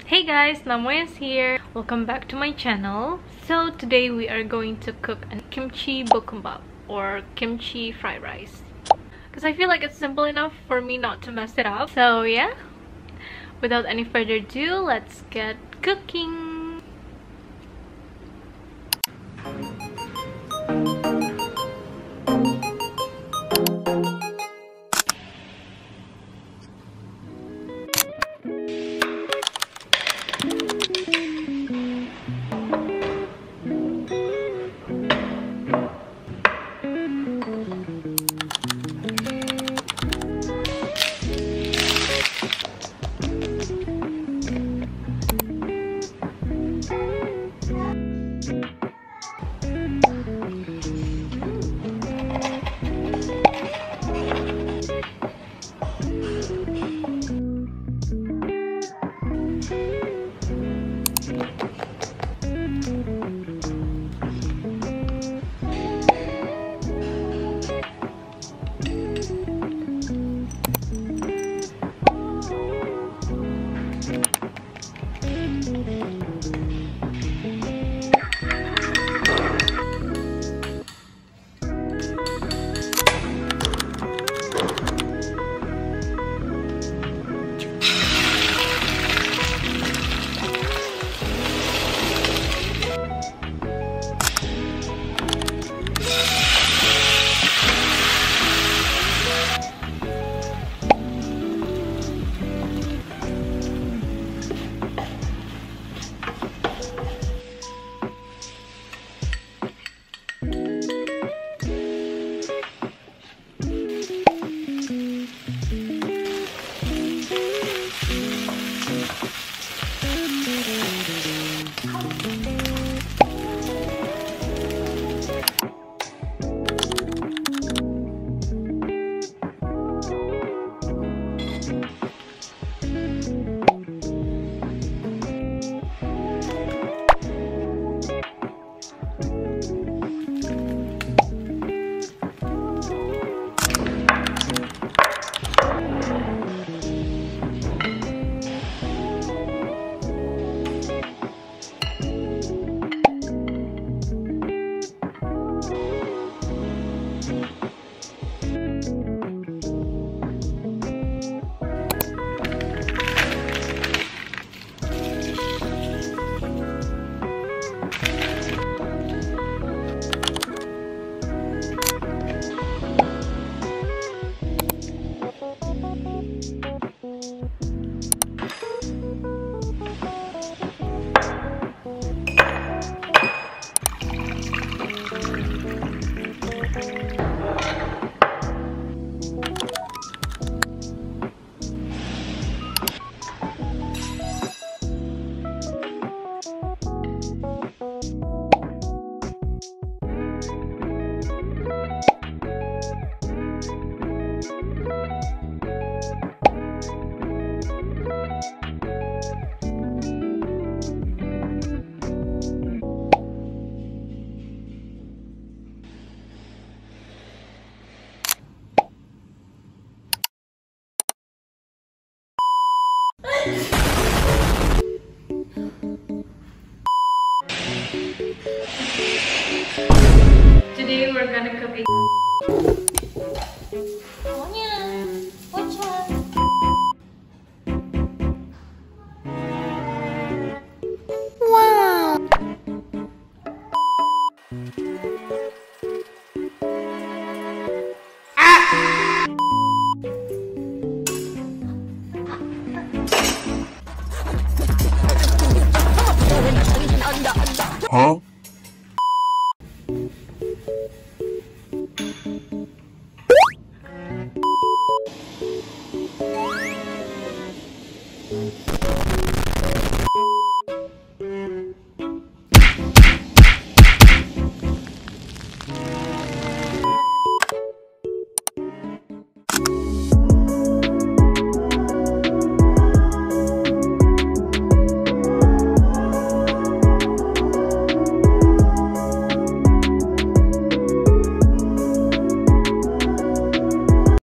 Hey guys, Namoya's here. Welcome back to my channel. So today we are going to cook a kimchi bokkeumbap or kimchi fried rice. Because I feel like it's simple enough for me not to mess it up. So yeah, without any further ado, let's get cooking. Today we're gonna cook a Huh?